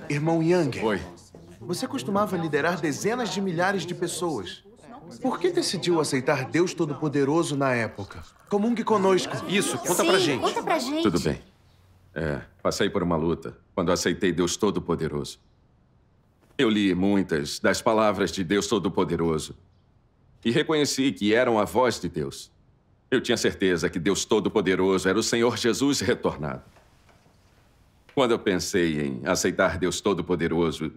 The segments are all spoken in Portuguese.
Irmão Yang, Oi. você costumava liderar dezenas de milhares de pessoas. Por que decidiu aceitar Deus Todo-Poderoso na época? Comungue conosco. Isso, conta pra gente. Conta pra gente. Tudo bem. Passei por uma luta quando aceitei Deus Todo-Poderoso. Eu li muitas das palavras de Deus Todo-Poderoso e reconheci que eram a voz de Deus. Eu tinha certeza que Deus Todo-Poderoso era o Senhor Jesus retornado. Quando eu pensei em aceitar Deus Todo-Poderoso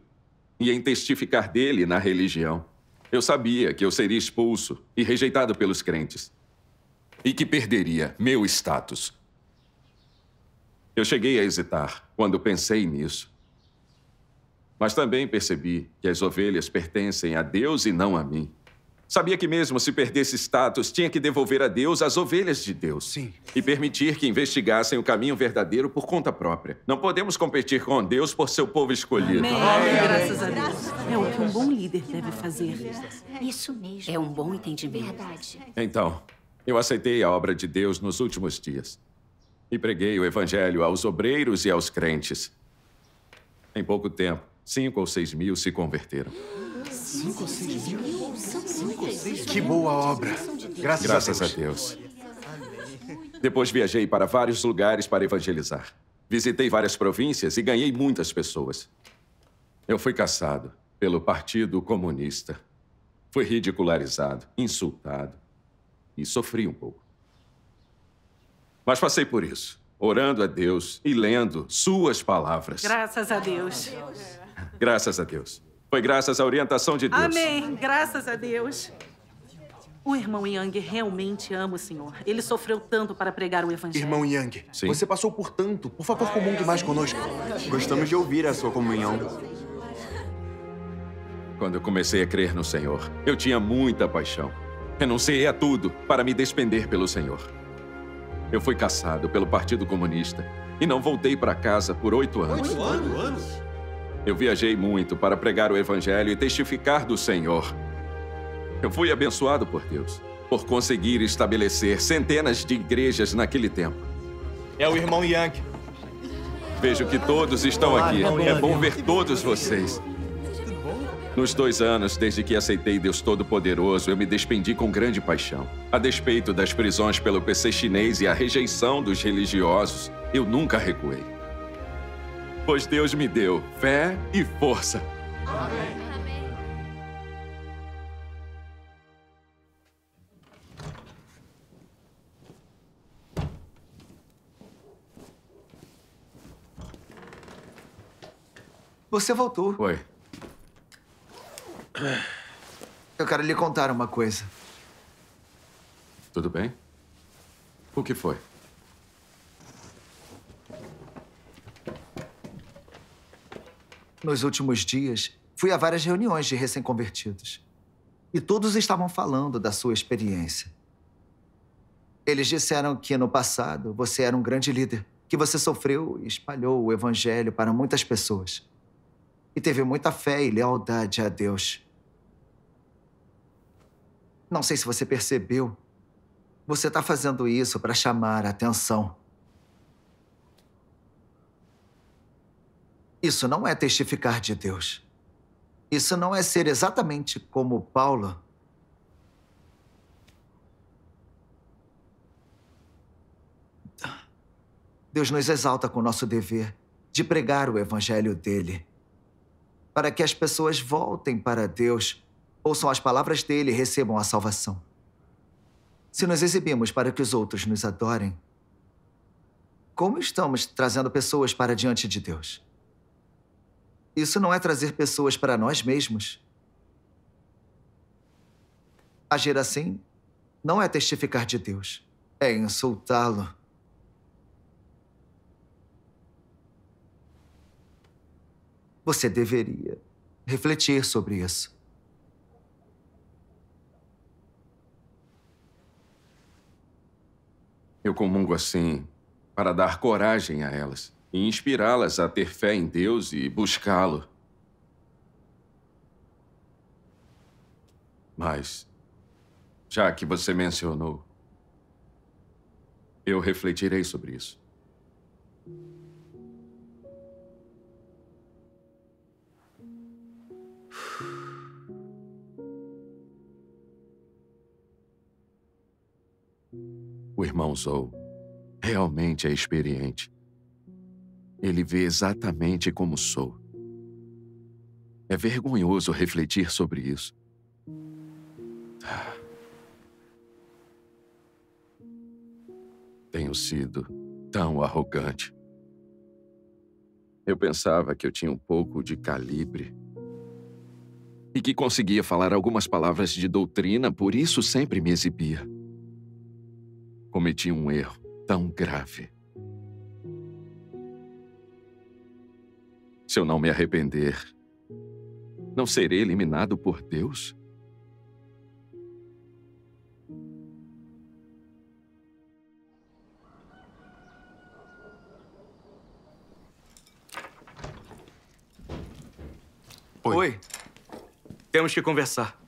e em testificar dele na religião, eu sabia que eu seria expulso e rejeitado pelos crentes e que perderia meu status. Eu cheguei a hesitar quando pensei nisso. Mas também percebi que as ovelhas pertencem a Deus e não a mim. Sabia que mesmo se perdesse status, tinha que devolver a Deus as ovelhas de Deus. Sim. E permitir que investigassem o caminho verdadeiro por conta própria. Não podemos competir com Deus por seu povo escolhido. Graças a Deus. É o que um bom líder deve fazer. Isso mesmo. É um bom entendimento. Verdade. Então, eu aceitei a obra de Deus nos últimos dias. E preguei o evangelho aos obreiros e aos crentes. Em pouco tempo, 5 ou 6 mil se converteram. 5 ou 6 mil? Que boa obra. Graças a Deus. Depois viajei para vários lugares para evangelizar. Visitei várias províncias e ganhei muitas pessoas. Eu fui caçado pelo Partido Comunista. Fui ridicularizado, insultado e sofri um pouco. Mas passei por isso, orando a Deus e lendo suas palavras. Graças a Deus. Graças a Deus. Foi graças à orientação de Deus. Amém. Graças a Deus. O irmão Yang realmente ama o Senhor. Ele sofreu tanto para pregar o evangelho. Irmão Yang, Sim. você passou por tanto. Por favor, comungue mais conosco. Gostamos de ouvir a sua comunhão. Quando eu comecei a crer no Senhor, eu tinha muita paixão. Renunciei a tudo para me despender pelo Senhor. Eu fui caçado pelo Partido Comunista e não voltei para casa por 8 anos. 8 anos? Eu viajei muito para pregar o evangelho e testificar do Senhor. Eu fui abençoado por Deus, por conseguir estabelecer centenas de igrejas naquele tempo. É o irmão Yang. Vejo que todos estão aqui. É bom ver todos vocês. Nos 2 anos, desde que aceitei Deus Todo-Poderoso, eu me despendi com grande paixão. A despeito das prisões pelo PC chinês e a rejeição dos religiosos, eu nunca recuei. Pois Deus me deu fé e força. Amém. Você voltou. Oi. Eu quero lhe contar uma coisa. Tudo bem? O que foi? Nos últimos dias, fui a várias reuniões de recém-convertidos. E todos estavam falando da sua experiência. Eles disseram que no passado você era um grande líder, que você sofreu e espalhou o evangelho para muitas pessoas. E teve muita fé e lealdade a Deus. Não sei se você percebeu. Você está fazendo isso para chamar a atenção. Isso não é testificar de Deus. Isso não é ser exatamente como Paulo. Deus nos exalta com o nosso dever de pregar o evangelho dele, para que as pessoas voltem para Deus, ouçam as palavras dele e recebam a salvação. Se nos exibimos para que os outros nos adorem, como estamos trazendo pessoas para diante de Deus? Isso não é trazer pessoas para nós mesmos. Agir assim não é testificar de Deus, é insultá-lo. Você deveria refletir sobre isso. Eu comungo assim para dar coragem a elas e inspirá-las a ter fé em Deus e buscá-lo. Mas, já que você mencionou, eu refletirei sobre isso. O irmão Zou realmente é experiente. Ele vê exatamente como sou. É vergonhoso refletir sobre isso. Tenho sido tão arrogante. Eu pensava que eu tinha um pouco de calibre e que conseguia falar algumas palavras de doutrina, por isso sempre me exibia. Cometi um erro tão grave. Se eu não me arrepender, não serei eliminado por Deus? Oi. Temos que conversar.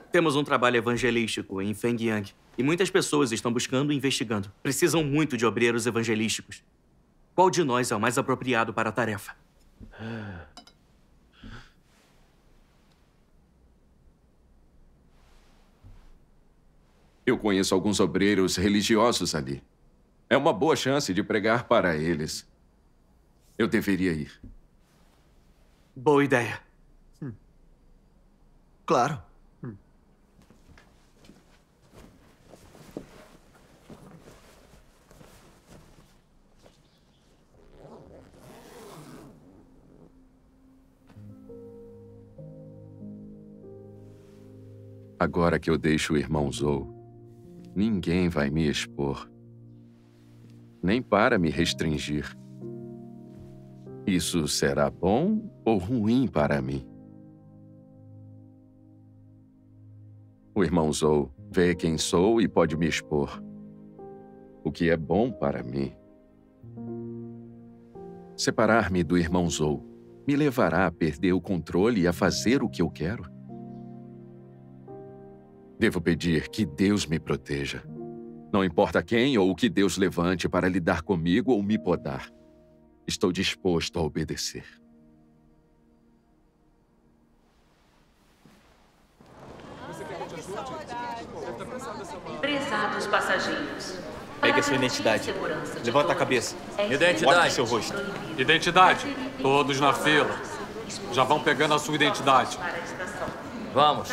Temos um trabalho evangelístico em Fengyang e muitas pessoas estão buscando e investigando. Precisam muito de obreiros evangelísticos. Qual de nós é o mais apropriado para a tarefa? Eu conheço alguns obreiros religiosos ali. É uma boa chance de pregar para eles. Eu deveria ir. Boa ideia. Claro. Agora que eu deixo o irmão Zou, ninguém vai me expor. Nem para me restringir. Isso será bom ou ruim para mim? O irmão Zou vê quem sou e pode me expor. O que é bom para mim. Separar-me do irmão Zou me levará a perder o controle e a fazer o que eu quero? Devo pedir que Deus me proteja. Não importa quem ou o que Deus levante para lidar comigo ou me podar. Estou disposto a obedecer. Prezados passageiros. Pegue a sua identidade. Levanta a cabeça. Mostre Identidade. seu rosto. Identidade. Todos na fila. Já vão pegando a sua identidade. Vamos.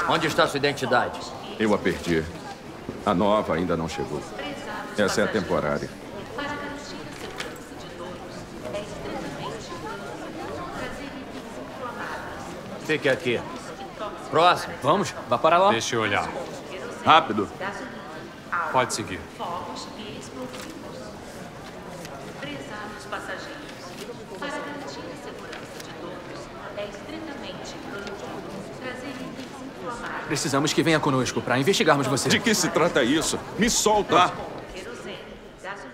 Onde está sua identidade? Eu a perdi. A nova ainda não chegou. Essa é a temporária. Fique aqui. Próximo. Vamos? Vá para lá. Deixa eu olhar. Rápido. Pode seguir. Fogos e explosivos. Prezados passageiros, para garantir a segurança de todos, é estritamente proibido trazer itens inflamáveis. Precisamos que venha conosco para investigarmos você. De que se trata isso? Me solta! Querosene, gasolina.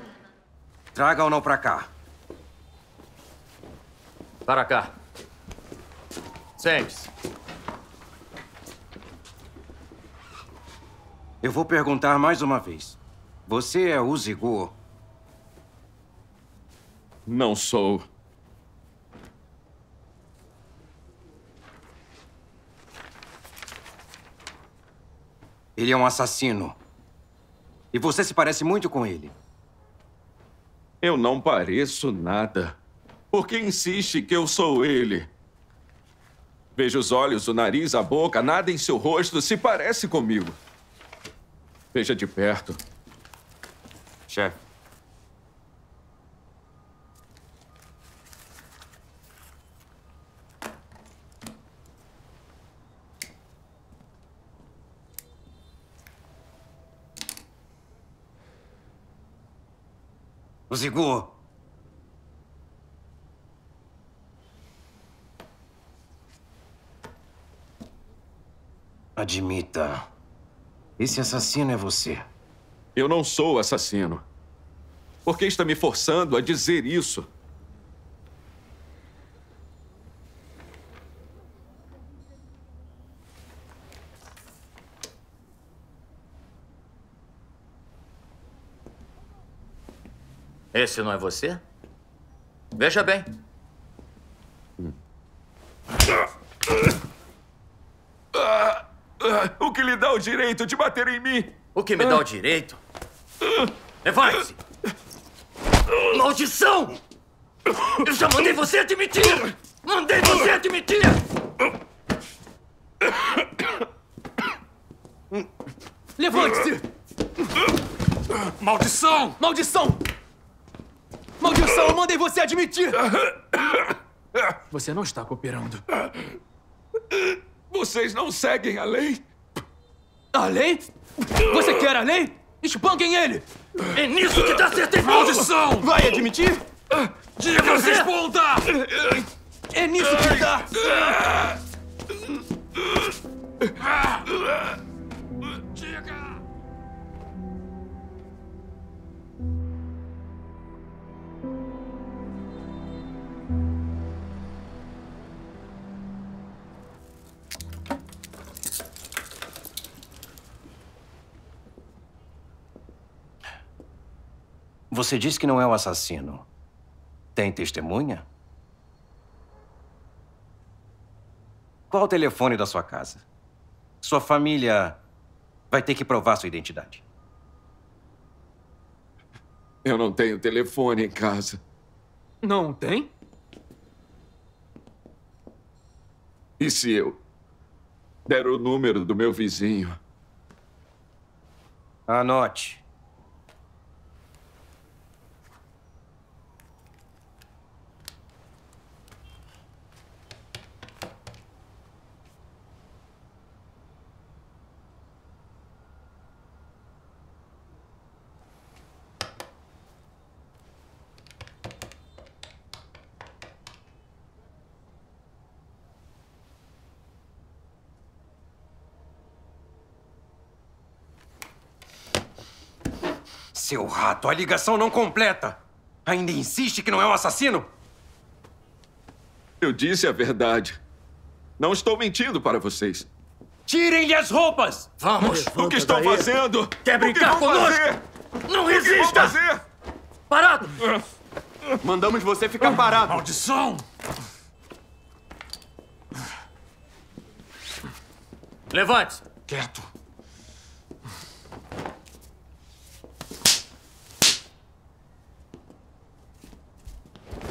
Traga-o pra cá. Para cá. Sente-se. Eu vou perguntar mais uma vez. Você é o Zigu? Não sou. Ele é um assassino. E você se parece muito com ele. Eu não pareço nada. Por que insiste que eu sou ele? Veja os olhos, o nariz, a boca, nada em seu rosto se parece comigo. Veja de perto. Chefe. O Zigu. Admita. Esse assassino é você. Eu não sou assassino. Por que está me forçando a dizer isso? Esse não é você? Veja bem. o direito de bater em mim? O que me dá o direito? Levante-se! Maldição! Eu já mandei você admitir! Mandei você admitir! Levante-se! Maldição! Maldição! Maldição, eu mandei você admitir! Você não está cooperando. Vocês não seguem a lei? A lei? Você quer a lei? Espanquem ele! É nisso que dá certeza! Maldição! Vai admitir? Diga, responda! É nisso que dá! Diga! Você disse que não é o assassino. Tem testemunha? Qual o telefone da sua casa? Sua família vai ter que provar sua identidade. Eu não tenho telefone em casa. Não tem? E se eu der o número do meu vizinho? Anote. Seu rato, a ligação não completa. Ainda insiste que não é um assassino? Eu disse a verdade. Não estou mentindo para vocês. Tirem-lhe as roupas! Vamos! O que estão fazendo? Quer brincar conosco? Não resista! Parado! Mandamos você ficar parado. Maldição! Levante-se! Quieto.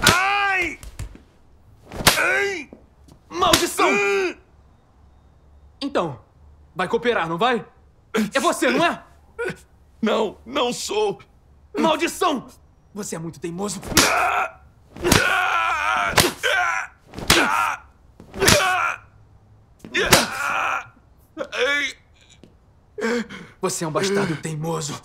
Ai! Ai! Maldição! Então, vai cooperar, não vai? É você, não é? Não, não sou. Maldição! Você é muito teimoso. Você é um bastardo teimoso.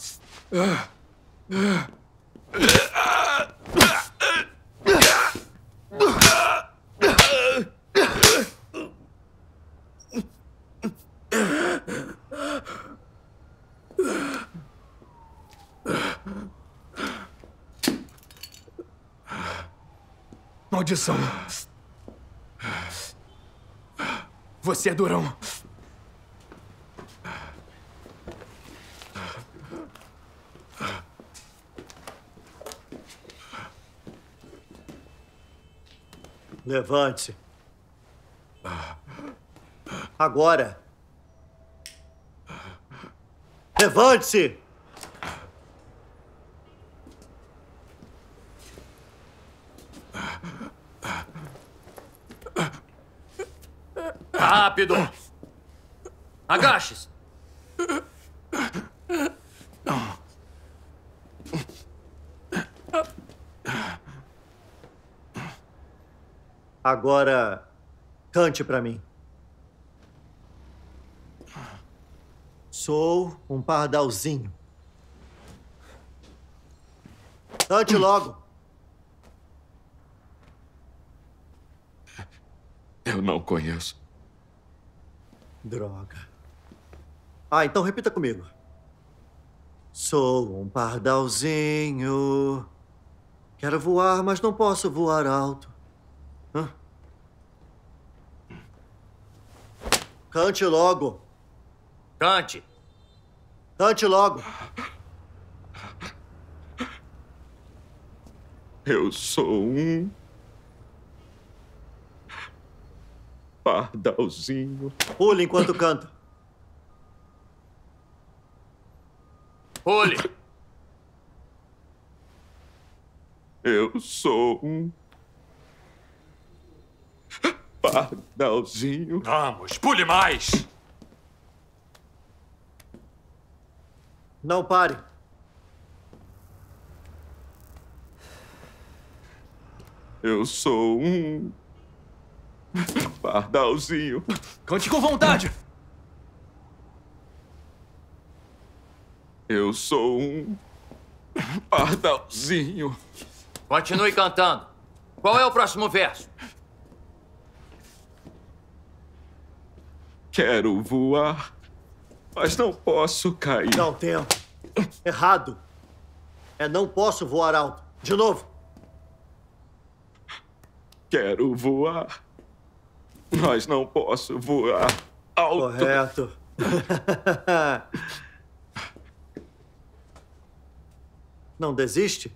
Maldição. Você é durão. Levante-se. Agora. Levante-se! Rápido! Agache-se! Agora, cante pra mim. Sou um pardalzinho. Cante logo. Eu não conheço. Droga. Ah, então repita comigo. Sou um pardalzinho. Quero voar, mas não posso voar alto. Hã? Cante logo. Cante. Cante logo. Eu sou um pardalzinho. Pule enquanto canta. Pule. Eu sou um pardalzinho. Vamos, pule mais. Não pare. Eu sou um pardalzinho. Cante com vontade. Eu sou um pardalzinho. Continue cantando. Qual é o próximo verso? Quero voar, mas não posso cair. Não, tempo. Errado. É não posso voar alto. De novo. Quero voar, mas não posso voar alto. Correto. Não desiste?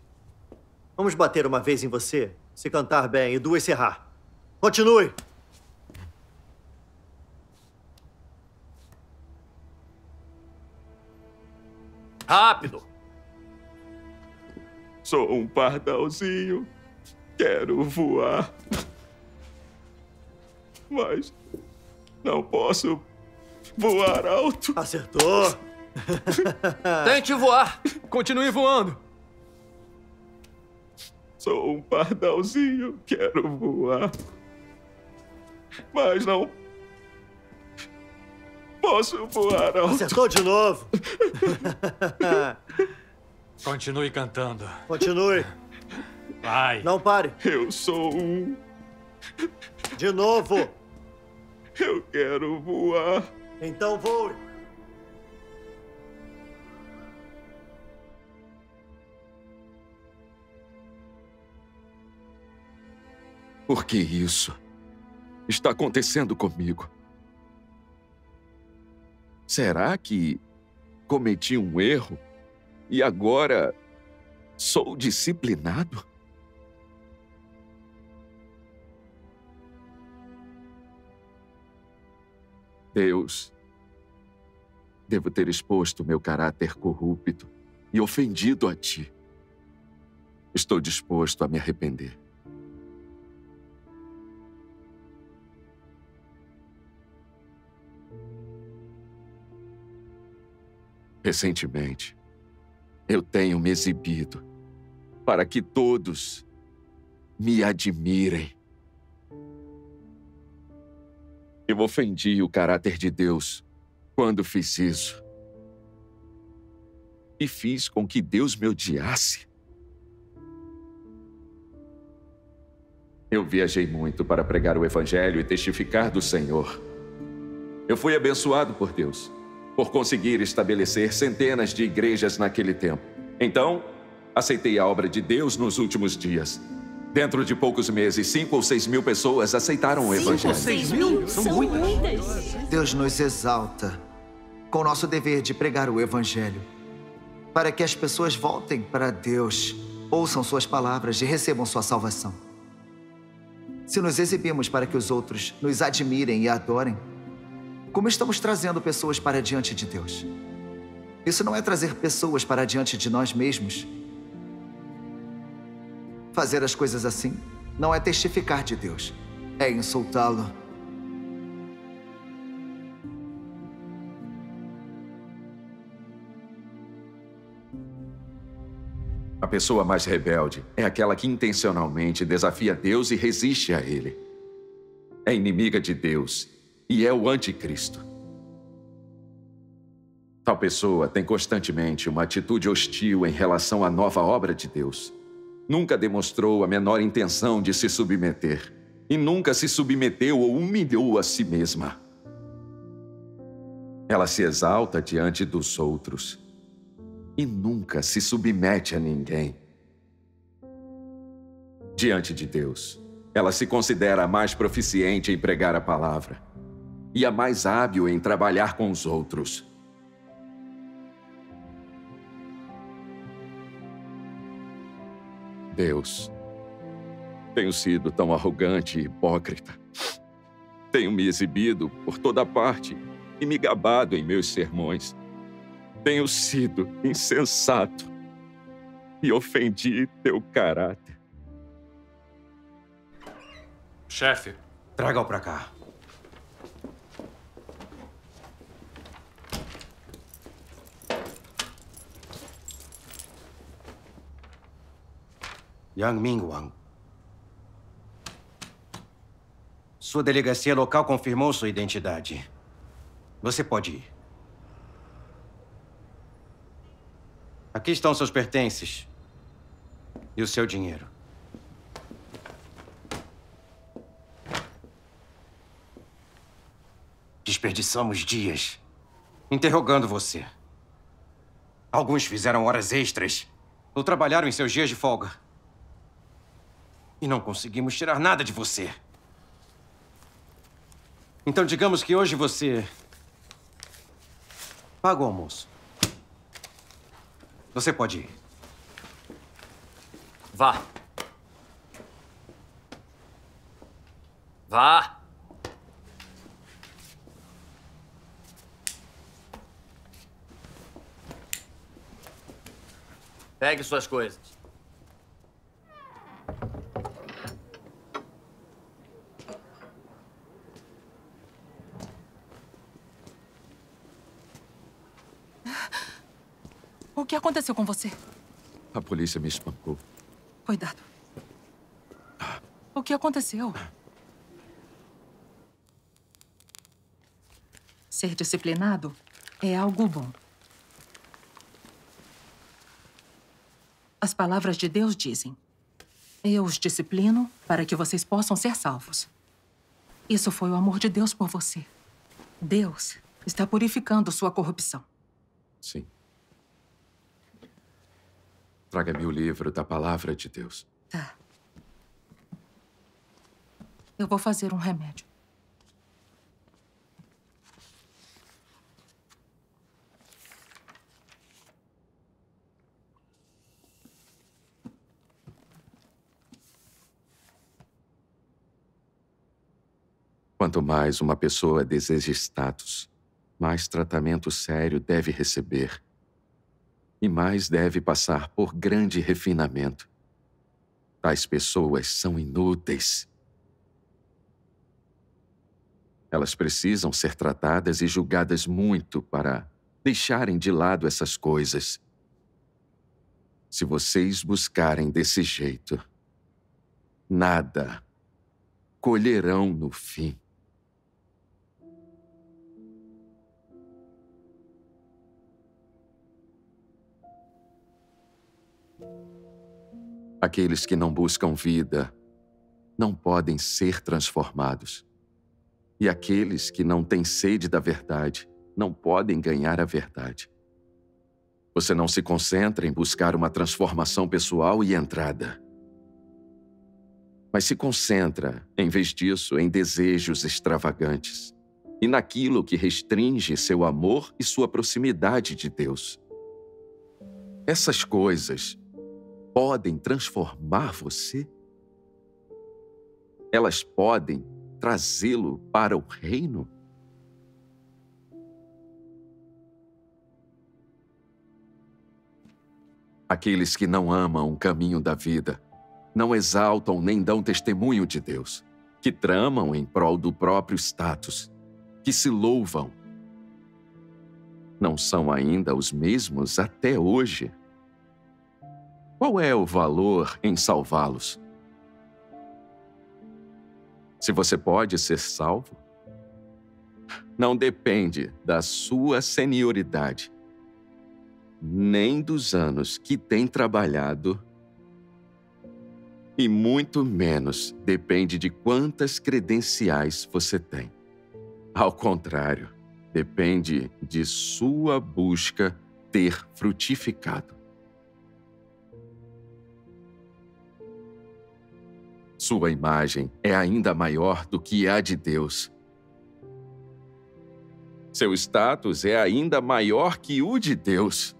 Vamos bater uma vez em você, se cantar bem, e duas se errar. Continue. Rápido. Sou um pardalzinho, quero voar, mas não posso voar alto. Acertou. Tente voar. Continue voando. Sou um pardalzinho, quero voar, mas não posso voar alto. Acertou de novo. Continue cantando. Continue. Vai. Não pare. Eu sou um... De novo. Eu quero voar. Então voe. Por que isso está acontecendo comigo? Será que cometi um erro e agora sou disciplinado? Deus, devo ter exposto meu caráter corrupto e ofendido a Ti. Estou disposto a me arrepender. Recentemente, eu tenho me exibido para que todos me admirem. Eu ofendi o caráter de Deus quando fiz isso. E fiz com que Deus me odiasse. Eu viajei muito para pregar o Evangelho e testificar do Senhor. Eu fui abençoado por Deus por conseguir estabelecer centenas de igrejas naquele tempo. Então, aceitei a obra de Deus nos últimos dias. Dentro de poucos meses, 5 ou 6 mil pessoas aceitaram o Evangelho. 5 ou 6 mil? São muitas. Deus nos exalta com o nosso dever de pregar o Evangelho, para que as pessoas voltem para Deus, ouçam suas palavras e recebam sua salvação. Se nos exibimos para que os outros nos admirem e adorem, como estamos trazendo pessoas para diante de Deus? Isso não é trazer pessoas para diante de nós mesmos. Fazer as coisas assim não é testificar de Deus, é insultá-lo. A pessoa mais rebelde é aquela que intencionalmente desafia Deus e resiste a Ele. É inimiga de Deus e é o anticristo. Tal pessoa tem constantemente uma atitude hostil em relação à nova obra de Deus. Nunca demonstrou a menor intenção de se submeter e nunca se submeteu ou humilhou a si mesma. Ela se exalta diante dos outros e nunca se submete a ninguém. Diante de Deus, ela se considera a mais proficiente em pregar a palavra e a mais hábil em trabalhar com os outros. Deus, tenho sido tão arrogante e hipócrita. Tenho me exibido por toda parte e me gabado em meus sermões. tenho sido insensato e ofendi teu caráter. Chefe. Traga-o pra cá. Yang Mingwang. Sua delegacia local confirmou sua identidade. Você pode ir. Aqui estão seus pertences e o seu dinheiro. Desperdiçamos dias interrogando você. Alguns fizeram horas extras ou trabalharam em seus dias de folga. E não conseguimos tirar nada de você. Então, digamos que hoje você paga o almoço. Você pode ir. Vá. Vá. Pegue suas coisas. O que aconteceu com você? A polícia me espancou. Cuidado. O que aconteceu? Ser disciplinado é algo bom. As palavras de Deus dizem: eu os disciplino para que vocês possam ser salvos. Isso foi o amor de Deus por você. Deus está purificando sua corrupção. Sim. Traga-me o livro da palavra de Deus. Tá. Eu vou fazer um remédio. Quanto mais uma pessoa deseja status, mais tratamento sério deve receber. E mais deve passar por grande refinamento. Tais pessoas são inúteis. Elas precisam ser tratadas e julgadas muito para deixarem de lado essas coisas. Se vocês buscarem desse jeito, nada colherão no fim. Aqueles que não buscam vida não podem ser transformados. E aqueles que não têm sede da verdade não podem ganhar a verdade. Você não se concentra em buscar uma transformação pessoal e entrada. Mas se concentra, em vez disso, em desejos extravagantes e naquilo que restringe seu amor e sua proximidade de Deus. Essas coisas podem transformar você? Elas podem trazê-lo para o reino? Aqueles que não amam o caminho da vida, não exaltam nem dão testemunho de Deus, que tramam em prol do próprio status, que se louvam, não são ainda os mesmos até hoje. Qual é o valor em salvá-los? Se você pode ser salvo, não depende da sua senioridade, nem dos anos que tem trabalhado, e muito menos depende de quantas credenciais você tem. Ao contrário, depende de sua busca ter frutificado. Sua imagem é ainda maior do que a de Deus. Seu status é ainda maior que o de Deus.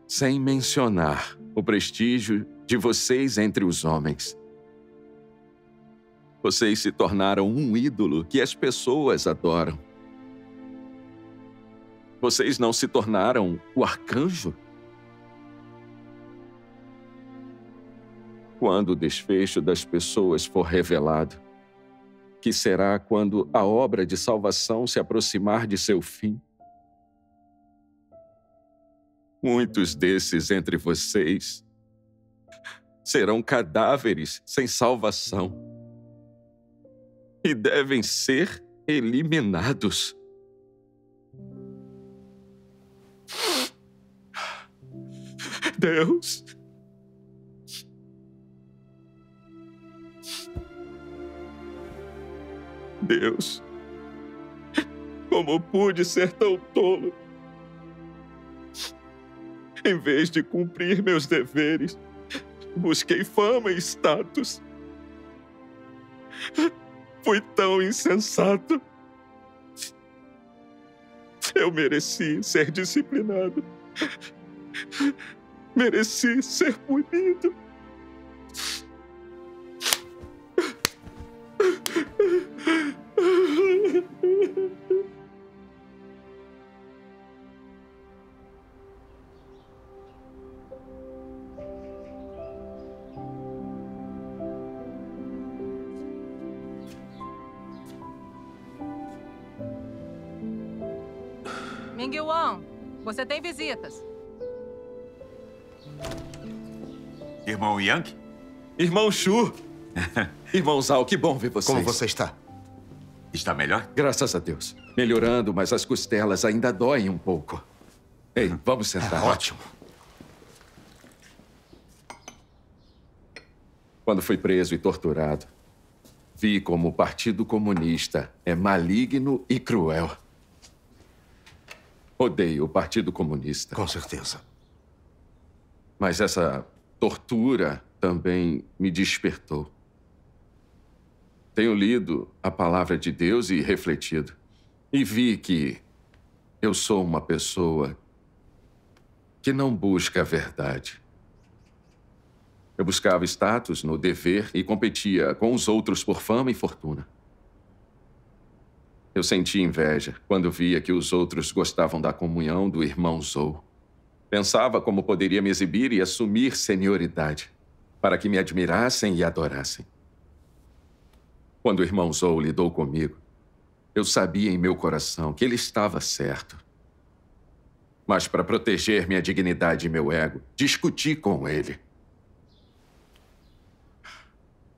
Sem mencionar o prestígio de vocês entre os homens. Vocês se tornaram um ídolo que as pessoas adoram. Vocês não se tornaram o arcanjo? Quando o desfecho das pessoas for revelado, que será quando a obra de salvação se aproximar de seu fim, muitos desses entre vocês serão cadáveres sem salvação e devem ser eliminados. Deus, Deus, como pude ser tão tolo? Em vez de cumprir meus deveres, busquei fama e status. Fui tão insensato. Eu mereci ser disciplinado. Mereci ser punido. Ming-Yuan, você tem visitas. Irmão Yang? Irmão Shu. Irmão Zhao, que bom ver vocês. Como você está? Está melhor? Graças a Deus. Melhorando, mas as costelas ainda doem um pouco. Ei, vamos sentar. Ótimo. Quando fui preso e torturado, vi como o Partido Comunista é maligno e cruel. Odeio o Partido Comunista. Com certeza. Mas essa tortura também me despertou. Tenho lido a palavra de Deus e refletido. E vi que eu sou uma pessoa que não busca a verdade. Eu buscava status no dever e competia com os outros por fama e fortuna. Eu senti inveja quando via que os outros gostavam da comunhão do irmão Zhou. Pensava como poderia me exibir e assumir senioridade, para que me admirassem e adorassem. Quando o irmão Zhou lidou comigo, eu sabia em meu coração que ele estava certo. Mas para proteger minha dignidade e meu ego, discuti com ele.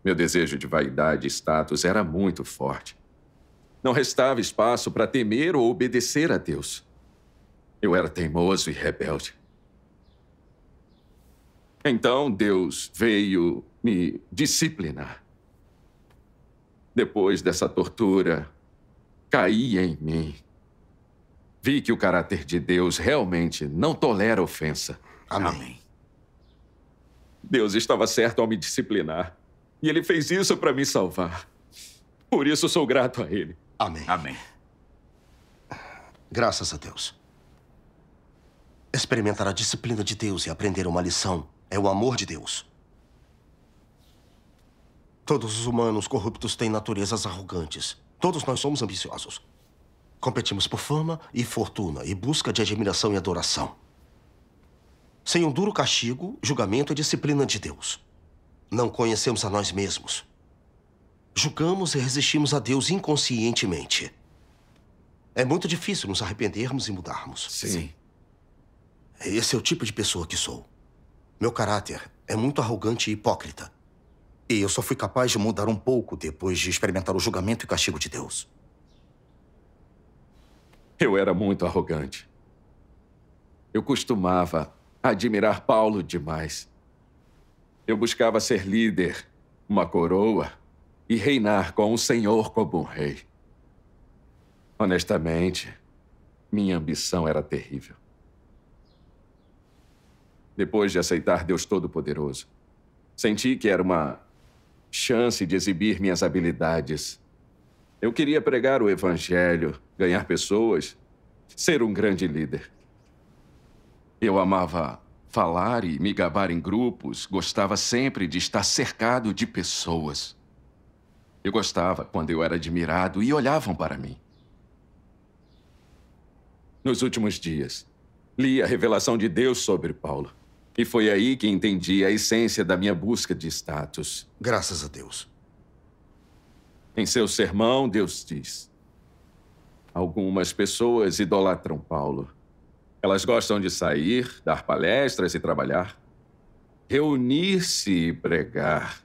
Meu desejo de vaidade e status era muito forte. Não restava espaço para temer ou obedecer a Deus. Eu era teimoso e rebelde. Então Deus veio me disciplinar. Depois dessa tortura, caí em mim. Vi que o caráter de Deus realmente não tolera ofensa. Amém. Deus estava certo ao me disciplinar. E Ele fez isso para me salvar. Por isso sou grato a Ele. Amém. Amém. Graças a Deus. Experimentar a disciplina de Deus e aprender uma lição é o amor de Deus. Todos os humanos corruptos têm naturezas arrogantes. Todos nós somos ambiciosos. Competimos por fama e fortuna e busca de admiração e adoração. Sem um duro castigo, julgamento e disciplina de Deus. Não conhecemos a nós mesmos. Julgamos e resistimos a Deus inconscientemente. É muito difícil nos arrependermos e mudarmos. Sim. Esse é o tipo de pessoa que sou. Meu caráter é muito arrogante e hipócrita. E eu só fui capaz de mudar um pouco depois de experimentar o julgamento e castigo de Deus. Eu era muito arrogante. Eu costumava admirar Paulo demais. Eu buscava ser líder, uma coroa e reinar com o Senhor como um rei. Honestamente, minha ambição era terrível. Depois de aceitar Deus Todo-Poderoso, senti que era uma chance de exibir minhas habilidades. Eu queria pregar o Evangelho, ganhar pessoas, ser um grande líder. Eu amava falar e me gabar em grupos, gostava sempre de estar cercado de pessoas. Eu gostava quando eu era admirado e olhavam para mim. nos últimos dias, li a revelação de Deus sobre Paulo. E foi aí que entendi a essência da minha busca de status. Graças a Deus. Em seu sermão, Deus diz: algumas pessoas idolatram Paulo. Elas gostam de sair, dar palestras e trabalhar, reunir-se e pregar,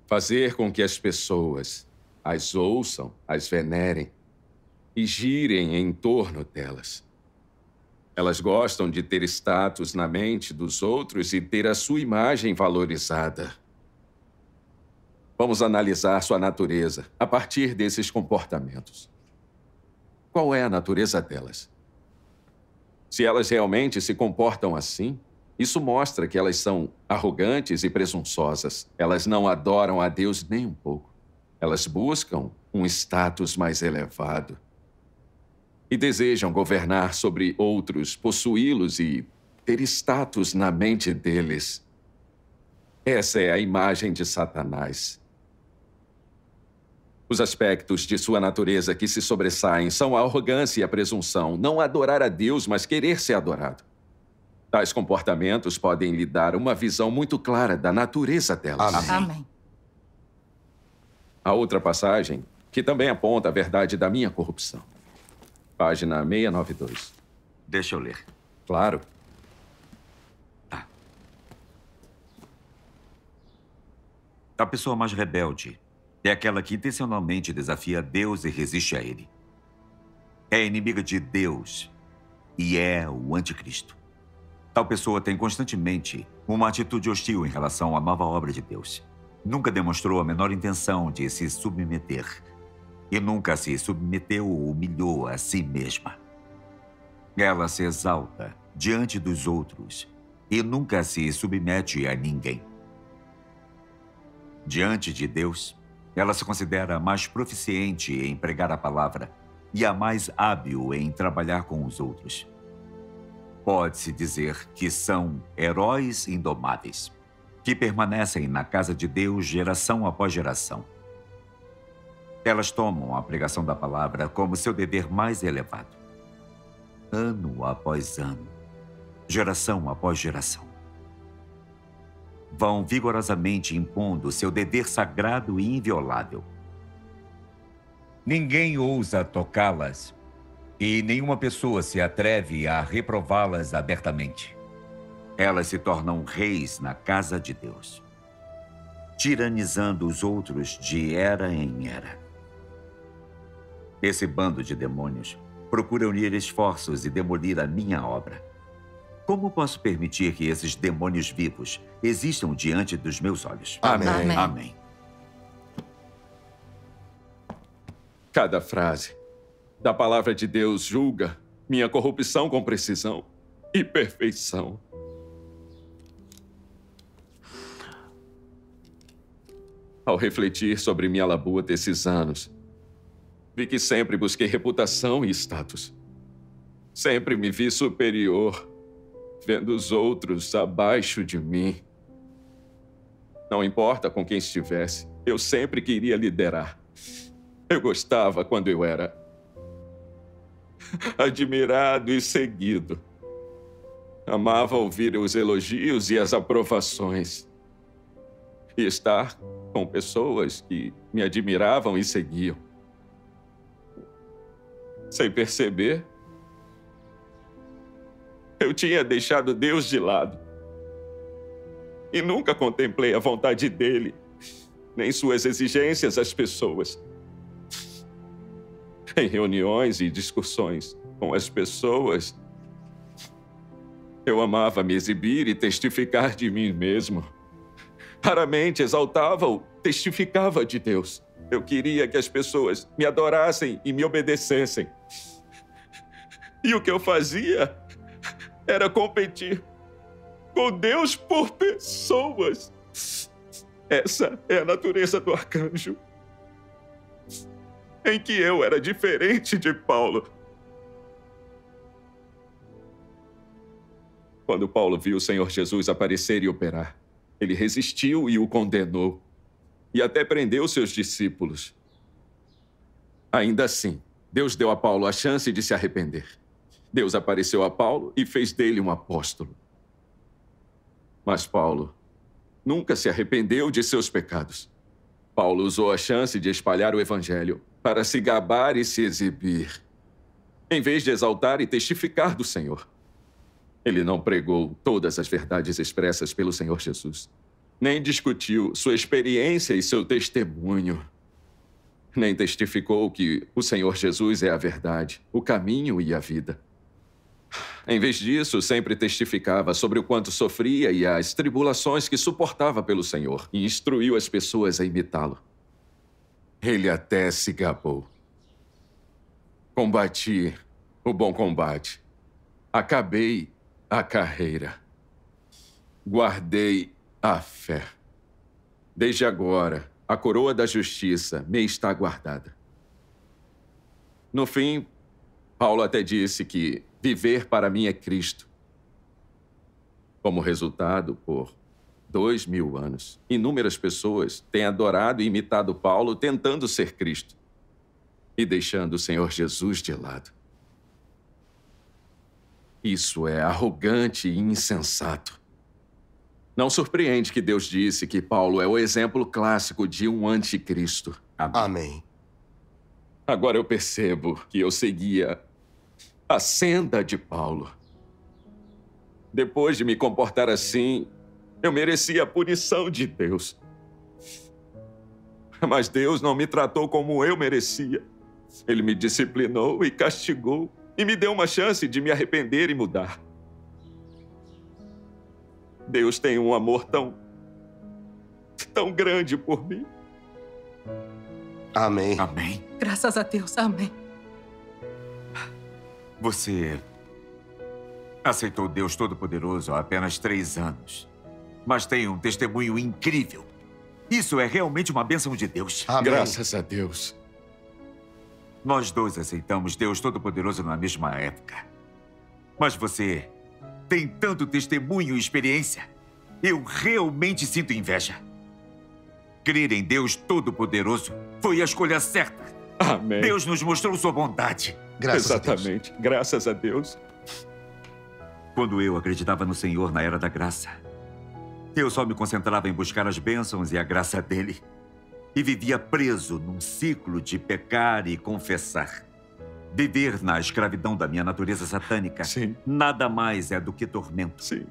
fazer com que as pessoas as ouçam, as venerem e girem em torno delas. Elas gostam de ter status na mente dos outros e ter a sua imagem valorizada. Vamos analisar sua natureza a partir desses comportamentos. Qual é a natureza delas? Se elas realmente se comportam assim, isso mostra que elas são arrogantes e presunçosas. Elas não adoram a Deus nem um pouco. Elas buscam um status mais elevado e desejam governar sobre outros, possuí-los e ter status na mente deles. Essa é a imagem de Satanás. Os aspectos de sua natureza que se sobressaem são a arrogância e a presunção, não adorar a Deus, mas querer ser adorado. Tais comportamentos podem lhe dar uma visão muito clara da natureza delas. Amém. Amém. A outra passagem, que também aponta a verdade da minha corrupção. Página 692. Deixa eu ler. Claro. A pessoa mais rebelde é aquela que intencionalmente desafia Deus e resiste a Ele. É inimiga de Deus e é o anticristo. Tal pessoa tem constantemente uma atitude hostil em relação à nova obra de Deus. Nunca demonstrou a menor intenção de se submeter. E nunca se submeteu ou humilhou a si mesma. Ela se exalta diante dos outros e nunca se submete a ninguém. Diante de Deus, ela se considera a mais proficiente em pregar a palavra e a mais hábil em trabalhar com os outros. Pode-se dizer que são heróis indomáveis, que permanecem na casa de Deus geração após geração. Elas tomam a pregação da palavra como seu dever mais elevado. Ano após ano, geração após geração. Vão vigorosamente impondo seu dever sagrado e inviolável. Ninguém ousa tocá-las e nenhuma pessoa se atreve a reprová-las abertamente. Elas se tornam reis na casa de Deus, tiranizando os outros de era em era. Esse bando de demônios procura unir esforços e demolir a minha obra. Como posso permitir que esses demônios vivos existam diante dos meus olhos? Amém. Amém. Amém. Cada frase da palavra de Deus julga minha corrupção com precisão e perfeição. Ao refletir sobre minha labuta esses anos, vi que sempre busquei reputação e status. Sempre me vi superior, vendo os outros abaixo de mim. Não importa com quem estivesse, eu sempre queria liderar. Eu gostava quando eu era admirado e seguido. Amava ouvir os elogios e as aprovações. E estar com pessoas que me admiravam e seguiam. Sem perceber, eu tinha deixado Deus de lado. E nunca contemplei a vontade dele, nem suas exigências às pessoas. Em reuniões e discussões com as pessoas, eu amava me exibir e testificar de mim mesmo. Raramente exaltava ou testificava de Deus. Eu queria que as pessoas me adorassem e me obedecessem. E o que eu fazia era competir com Deus por pessoas. Essa é a natureza do arcanjo, em que eu era diferente de Paulo. Quando Paulo viu o Senhor Jesus aparecer e operar, ele resistiu e o condenou, e até prendeu seus discípulos. Ainda assim, Deus deu a Paulo a chance de se arrepender. Deus apareceu a Paulo e fez dele um apóstolo. Mas Paulo nunca se arrependeu de seus pecados. Paulo usou a chance de espalhar o evangelho para se gabar e se exibir, em vez de exaltar e testificar do Senhor. Ele não pregou todas as verdades expressas pelo Senhor Jesus, nem discutiu sua experiência e seu testemunho, nem testificou que o Senhor Jesus é a verdade, o caminho e a vida. Em vez disso, sempre testificava sobre o quanto sofria e as tribulações que suportava pelo Senhor, e instruiu as pessoas a imitá-lo. Ele até se gabou. Combati o bom combate. Acabei a carreira. Guardei a fé. Desde agora, a coroa da justiça me está guardada. No fim, Paulo até disse que viver para mim é Cristo. Como resultado, por 2000 anos, inúmeras pessoas têm adorado e imitado Paulo tentando ser Cristo e deixando o Senhor Jesus de lado. Isso é arrogante e insensato. Não surpreende que Deus disse que Paulo é o exemplo clássico de um anticristo. Amém. Agora eu percebo que eu seguia a senda de Paulo. Depois de me comportar assim, eu merecia a punição de Deus. Mas Deus não me tratou como eu merecia. Ele me disciplinou e castigou e me deu uma chance de me arrepender e mudar. Deus tem um amor tão grande por mim. Amém. Amém. Graças a Deus, amém. Você aceitou Deus Todo-Poderoso há apenas 3 anos, mas tem um testemunho incrível. Isso é realmente uma bênção de Deus. Amém. Graças a Deus. Nós dois aceitamos Deus Todo-Poderoso na mesma época. Mas você tem tanto testemunho e experiência. Eu realmente sinto inveja. Crer em Deus Todo-Poderoso foi a escolha certa. Amém. Deus nos mostrou sua bondade. Exatamente. Graças a Deus. Quando eu acreditava no Senhor na Era da Graça, eu só me concentrava em buscar as bênçãos e a graça dele. E vivia preso num ciclo de pecar e confessar. Viver na escravidão da minha natureza satânica. Sim. Nada mais é do que tormento. Sim.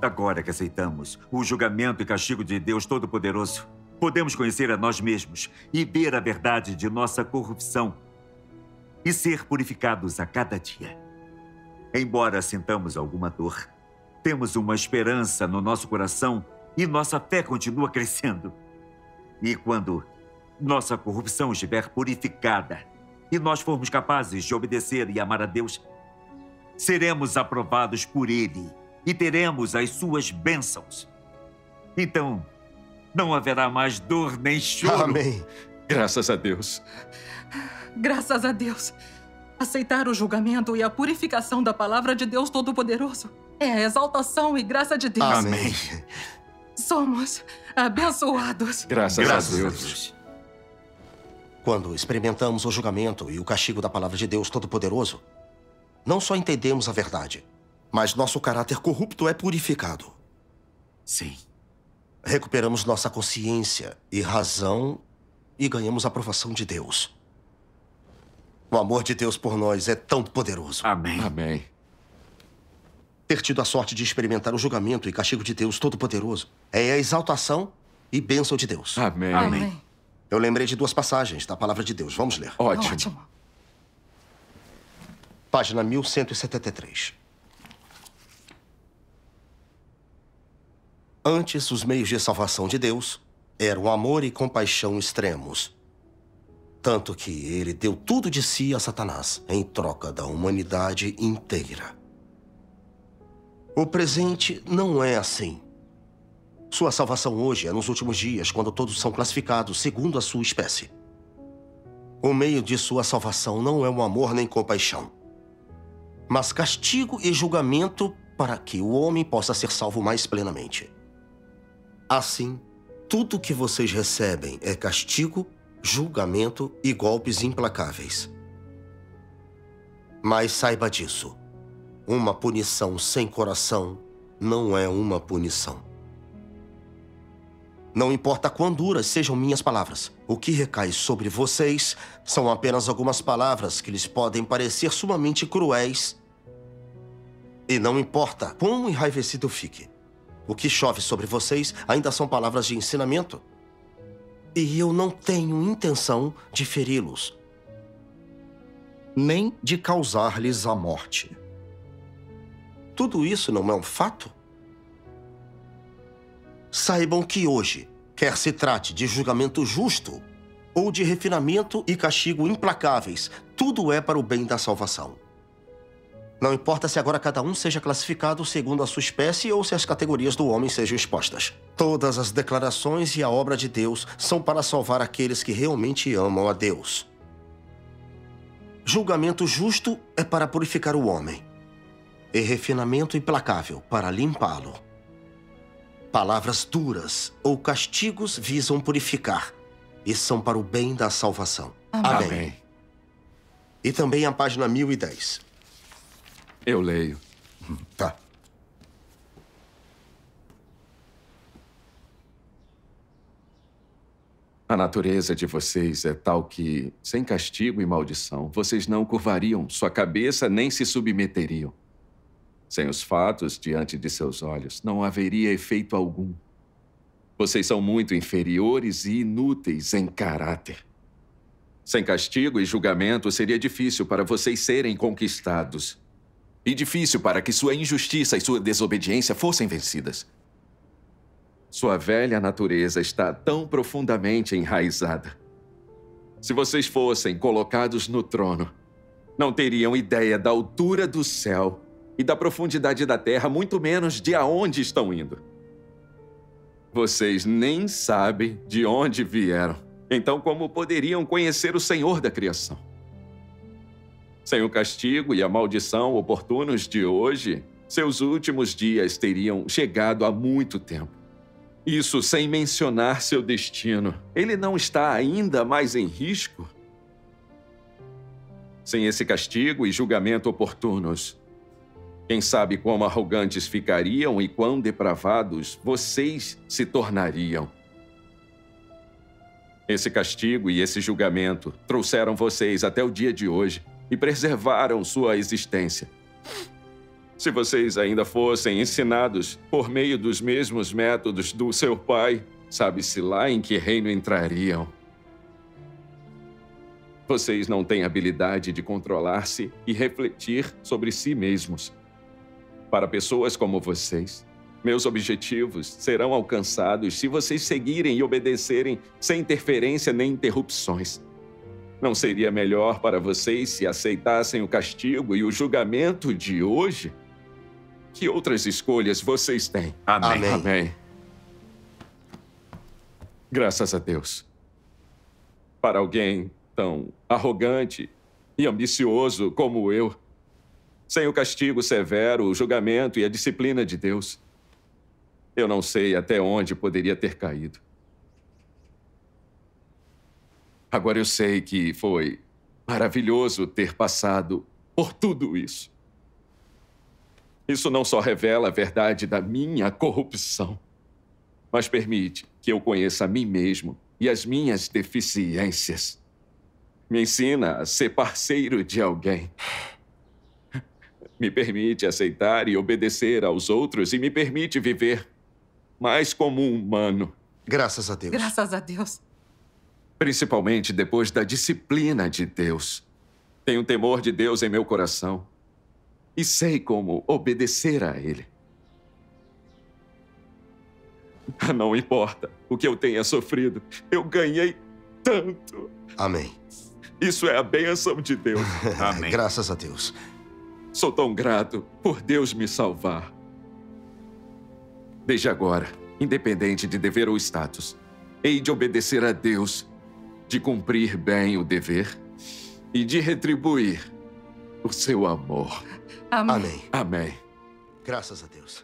Agora que aceitamos o julgamento e castigo de Deus Todo-Poderoso, podemos conhecer a nós mesmos e ver a verdade de nossa corrupção e ser purificados a cada dia. Embora sintamos alguma dor, temos uma esperança no nosso coração e nossa fé continua crescendo. E quando nossa corrupção estiver purificada e nós formos capazes de obedecer e amar a Deus, seremos aprovados por Ele e teremos as suas bênçãos. Então, não haverá mais dor nem choro. Amém. Graças a Deus. Graças a Deus. Aceitar o julgamento e a purificação da palavra de Deus Todo-Poderoso é a exaltação e graça de Deus. Amém. Somos abençoados. Graças a Deus. Quando experimentamos o julgamento e o castigo da palavra de Deus Todo-Poderoso, não só entendemos a verdade, mas nosso caráter corrupto é purificado. Sim. Recuperamos nossa consciência e razão e ganhamos a aprovação de Deus. O amor de Deus por nós é tão poderoso. Amém. Amém. Ter tido a sorte de experimentar o julgamento e castigo de Deus Todo-Poderoso é a exaltação e bênção de Deus. Amém. Amém. Eu lembrei de 2 passagens da palavra de Deus. Vamos ler. Ótimo. Página 1173. Antes, os meios de salvação de Deus eram amor e compaixão extremos. Tanto que ele deu tudo de si a Satanás, em troca da humanidade inteira. O presente não é assim. Sua salvação hoje é nos últimos dias, quando todos são classificados segundo a sua espécie. O meio de sua salvação não é o amor nem compaixão, mas castigo e julgamento para que o homem possa ser salvo mais plenamente. Assim, tudo que vocês recebem é castigo, julgamento e golpes implacáveis. Mas saiba disso. Uma punição sem coração não é uma punição. Não importa quão duras sejam minhas palavras, o que recai sobre vocês são apenas algumas palavras que lhes podem parecer sumamente cruéis. E não importa quão enraivecido fique, o que chove sobre vocês ainda são palavras de ensinamento. E eu não tenho intenção de feri-los. Nem de causar-lhes a morte. Tudo isso não é um fato? Saibam que hoje, quer se trate de julgamento justo ou de refinamento e castigo implacáveis, tudo é para o bem da salvação. Não importa se agora cada um seja classificado segundo a sua espécie ou se as categorias do homem sejam expostas. Todas as declarações e a obra de Deus são para salvar aqueles que realmente amam a Deus. Julgamento justo é para purificar o homem, e refinamento implacável para limpá-lo. Palavras duras ou castigos visam purificar e são para o bem da salvação. Amém. Amém. E também a página 1010. Eu leio. Tá. A natureza de vocês é tal que, sem castigo e maldição, vocês não curvariam sua cabeça nem se submeteriam. Sem os fatos diante de seus olhos, não haveria efeito algum. Vocês são muito inferiores e inúteis em caráter. Sem castigo e julgamento, seria difícil para vocês serem conquistados. E difícil para que sua injustiça e sua desobediência fossem vencidas. Sua velha natureza está tão profundamente enraizada. Se vocês fossem colocados no trono, não teriam ideia da altura do céu e da profundidade da terra, muito menos de aonde estão indo. Vocês nem sabem de onde vieram. Então, como poderiam conhecer o Senhor da criação? Sem o castigo e a maldição oportunos de hoje, seus últimos dias teriam chegado há muito tempo. Isso sem mencionar seu destino. Ele não está ainda mais em risco? Sem esse castigo e julgamento oportunos, quem sabe quão arrogantes ficariam e quão depravados vocês se tornariam. Esse castigo e esse julgamento trouxeram vocês até o dia de hoje e preservaram sua existência. Se vocês ainda fossem ensinados por meio dos mesmos métodos do seu pai, sabe-se lá em que reino entrariam. Vocês não têm habilidade de controlar-se e refletir sobre si mesmos. Para pessoas como vocês, meus objetivos serão alcançados se vocês seguirem e obedecerem sem interferência nem interrupções. Não seria melhor para vocês se aceitassem o castigo e o julgamento de hoje? Que outras escolhas vocês têm? Amém. Amém. Graças a Deus. Para alguém tão arrogante e ambicioso como eu, sem o castigo severo, o julgamento e a disciplina de Deus, eu não sei até onde poderia ter caído. Agora eu sei que foi maravilhoso ter passado por tudo isso. Isso não só revela a verdade da minha corrupção, mas permite que eu conheça a mim mesmo e as minhas deficiências. Me ensina a ser parceiro de alguém. Me permite aceitar e obedecer aos outros e me permite viver mais como um humano. Graças a Deus. Graças a Deus. Principalmente depois da disciplina de Deus. Tenho temor de Deus em meu coração. E sei como obedecer a Ele. Não importa o que eu tenha sofrido, eu ganhei tanto. Amém. Isso é a bênção de Deus. Amém. Graças a Deus. Sou tão grato por Deus me salvar. Desde agora, independente de dever ou status, hei de obedecer a Deus, de cumprir bem o dever e de retribuir o seu amor. Amém. Amém. Amém. Graças a Deus.